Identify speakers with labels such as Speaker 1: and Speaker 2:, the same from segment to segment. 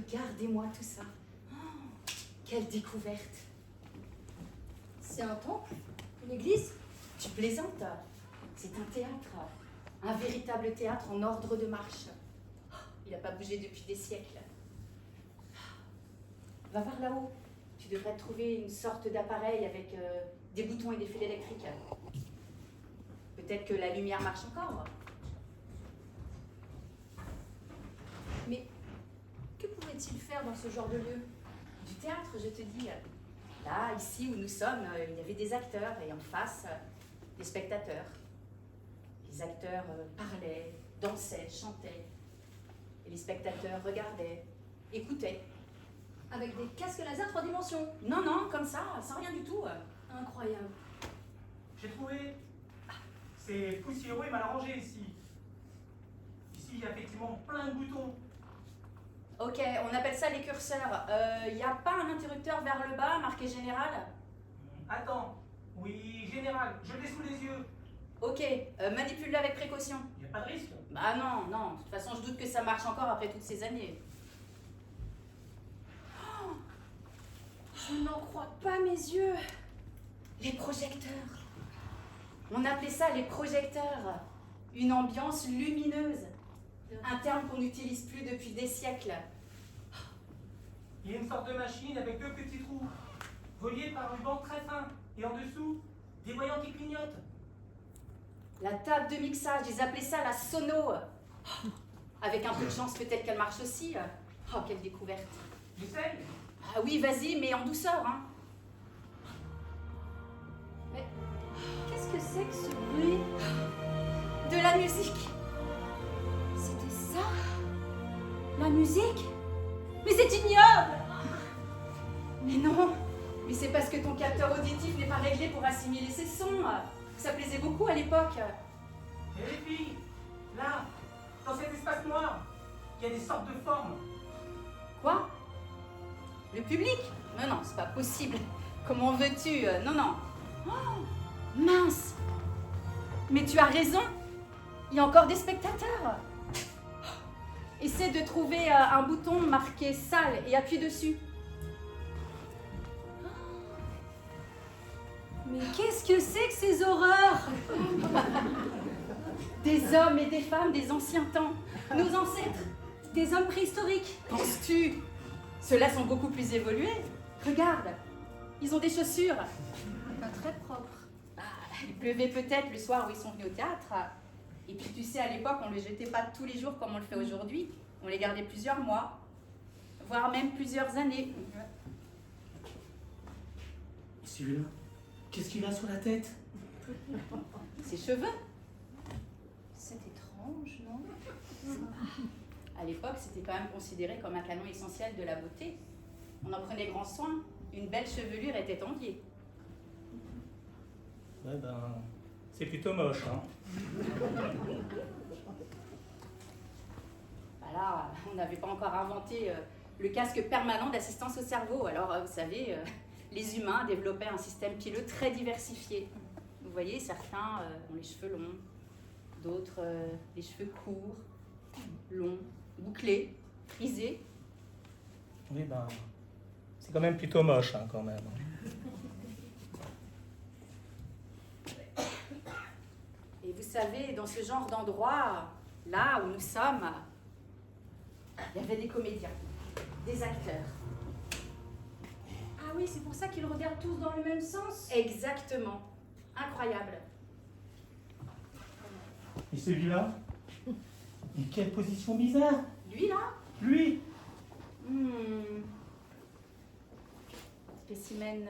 Speaker 1: regardez-moi tout ça. Oh, quelle découverte.
Speaker 2: C'est un temple? Une église?
Speaker 1: Tu plaisantes? C'est un théâtre. Un véritable théâtre en ordre de marche. Oh, il n'a pas bougé depuis des siècles. Va voir là-haut. Tu devrais trouver une sorte d'appareil avec des boutons et des fils électriques. Peut-être que la lumière marche encore.
Speaker 2: Mais que pouvait-il faire dans ce genre de lieu?
Speaker 1: Du théâtre, je te dis. Là, ici où nous sommes, il y avait des acteurs et en face, des spectateurs. Les acteurs parlaient, dansaient, chantaient. Et les spectateurs regardaient, écoutaient.
Speaker 2: Avec des casques laser 3 dimensions?
Speaker 1: Non, non, comme ça, sans rien du tout.
Speaker 2: Incroyable.
Speaker 3: J'ai trouvé. C'est poussiéreux et mal rangé ici. Ici, il y a effectivement plein de boutons.
Speaker 1: Ok, on appelle ça les curseurs. Il n'y a pas un interrupteur vers le bas, marqué général?
Speaker 3: Attends. Oui, général, je l'ai sous les yeux.
Speaker 1: Ok, manipule-le avec précaution.
Speaker 3: Il n'y a pas de risque.
Speaker 1: Bah non, non, de toute façon, je doute que ça marche encore après toutes ces années.
Speaker 2: Je n'en crois pas mes yeux.
Speaker 1: Les projecteurs. On appelait ça les projecteurs. Une ambiance lumineuse. Un terme qu'on n'utilise plus depuis des siècles.
Speaker 3: Il y a une sorte de machine avec 2 petits trous, reliés par un ruban très fin. Et en dessous, des voyants qui clignotent.
Speaker 1: La table de mixage, ils appelaient ça la sono. Avec un peu de chance, peut-être qu'elle marche aussi. Oh, quelle découverte.
Speaker 3: J'essaye.
Speaker 1: Ah oui, vas-y, mais en douceur, hein.
Speaker 2: Mais qu'est-ce que c'est que ce bruit?
Speaker 1: De la musique.
Speaker 2: C'était ça? La musique? Mais c'est ignoble!
Speaker 1: Mais non, mais c'est parce que ton capteur auditif n'est pas réglé pour assimiler ces sons. Ça plaisait beaucoup à l'époque.
Speaker 3: Et les filles, là, dans cet espace noir, il y a des sortes de formes.
Speaker 1: Quoi? Le public? Mais non, c'est pas possible. Comment veux-tu? Non, non. Oh, mince! Mais tu as raison. Il y a encore des spectateurs. Essaie de trouver un bouton marqué salle et appuie dessus.
Speaker 2: Mais qu'est-ce que c'est que ces horreurs?
Speaker 1: Des hommes et des femmes des anciens temps. Nos ancêtres.
Speaker 2: Des hommes préhistoriques.
Speaker 1: Penses-tu? Ceux-là sont beaucoup plus évolués. Regarde, ils ont des chaussures.
Speaker 2: Pas très propre.
Speaker 1: Ah, il pleuvait peut-être le soir où ils sont venus au théâtre. Et puis tu sais, à l'époque, on ne les jetait pas tous les jours comme on le fait aujourd'hui. On les gardait plusieurs mois, voire même plusieurs années.
Speaker 3: Et celui-là, qu'est-ce qu'il a sur la tête?
Speaker 1: Ses cheveux.
Speaker 2: C'est étrange, non?
Speaker 1: À l'époque, c'était quand même considéré comme un canon essentiel de la beauté. On en prenait grand soin. Une belle chevelure était enviée.
Speaker 3: Ouais, ben, c'est plutôt moche, hein.
Speaker 1: Voilà, on n'avait pas encore inventé le casque permanent d'assistance au cerveau. Alors, vous savez, les humains développaient un système pileux très diversifié. Vous voyez, certains ont les cheveux longs, d'autres les cheveux courts, longs, bouclés, frisés.
Speaker 3: Oui, ben, c'est quand même plutôt moche, hein, quand même.
Speaker 1: Et vous savez, dans ce genre d'endroit, là où nous sommes, il y avait des comédiens, des acteurs.
Speaker 2: Ah oui, c'est pour ça qu'ils regardent tous dans le même sens.
Speaker 1: Exactement. Incroyable.
Speaker 3: Et celui-là? Mais quelle position bizarre!
Speaker 1: Lui, là,
Speaker 3: Lui!
Speaker 1: Spécimen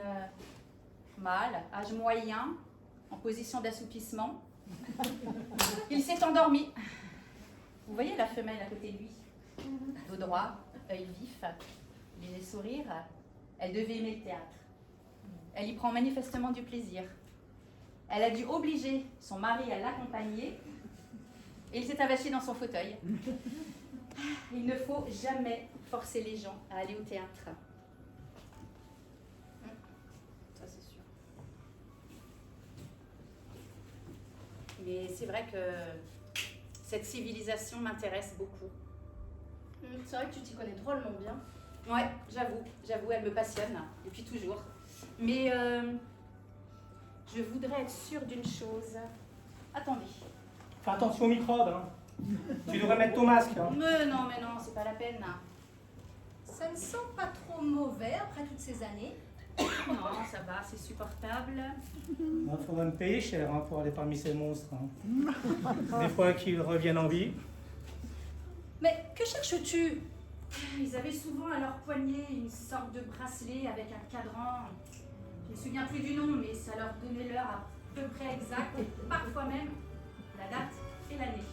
Speaker 1: mâle, âge moyen, en position d'assoupissement. Il s'est endormi. Vous voyez la femelle à côté de lui? Dos droit, œil vif, léger sourire. Elle devait aimer le théâtre. Elle y prend manifestement du plaisir. Elle a dû obliger son mari à l'accompagner et il s'est avachi dans son fauteuil. Il ne faut jamais forcer les gens à aller au théâtre. Ça, c'est sûr. Mais c'est vrai que cette civilisation m'intéresse beaucoup.
Speaker 2: C'est vrai que tu t'y connais drôlement bien.
Speaker 1: Ouais, j'avoue, elle me passionne, depuis toujours. Mais je voudrais être sûre d'une chose. Attendez.
Speaker 3: Fais attention aux microbes, hein. Tu devrais mettre ton masque, hein.
Speaker 1: Mais non, c'est pas la peine.
Speaker 2: Ça ne sent pas trop mauvais après toutes ces années.
Speaker 1: Non, ça va, c'est supportable.
Speaker 3: Il faudrait me payer cher hein, pour aller parmi ces monstres. Hein. Des fois qu'ils reviennent en vie.
Speaker 2: Mais que cherches-tu?
Speaker 1: Ils avaient souvent à leur poignet une sorte de bracelet avec un cadran. Je ne me souviens plus du nom, mais ça leur donnait l'heure à peu près exacte, et parfois même la date et l'année.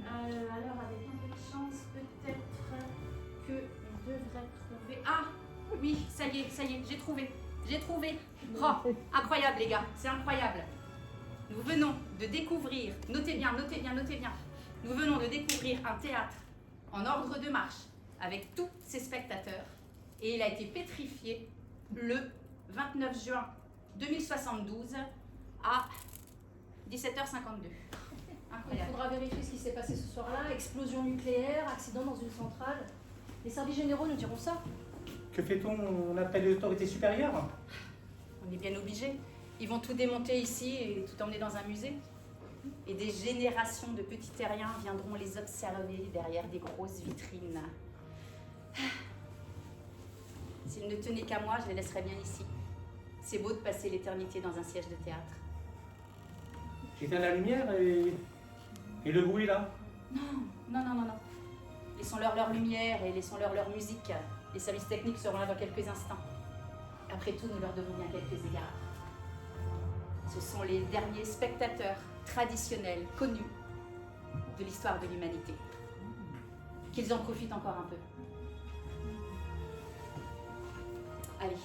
Speaker 1: Alors, avec un peu de chance, peut-être qu'on devrait trouver... Ah oui, ça y est, j'ai trouvé. Oh, incroyable les gars, c'est incroyable. Nous venons de découvrir, notez bien. Nous venons de découvrir un théâtre en ordre de marche avec tous ses spectateurs et il a été pétrifié le 29 juin 2072 à 17h52.
Speaker 2: Il
Speaker 1: Incroyable.
Speaker 2: faudra vérifier ce qui s'est passé ce soir-là. Explosion nucléaire, accident dans une centrale. Les services généraux nous diront ça.
Speaker 3: Que fait-on? On appelle les autorités supérieures?
Speaker 1: On est bien obligés. Ils vont tout démonter ici et tout emmener dans un musée. Et des générations de petits terriens viendront les observer derrière des grosses vitrines. S'ils ne tenaient qu'à moi, je les laisserais bien ici. C'est beau de passer l'éternité dans un siège de théâtre.
Speaker 3: J'éteins la lumière et le bruit là.
Speaker 1: Non. Laissons-leur leur lumière et laissons-leur leur musique. Les services techniques seront là dans quelques instants. Après tout, nous leur devons bien quelques égards. Ce sont les derniers spectateurs traditionnels, connus de l'histoire de l'humanité. Qu'ils en profitent encore un peu. Allez,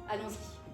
Speaker 1: allons-y.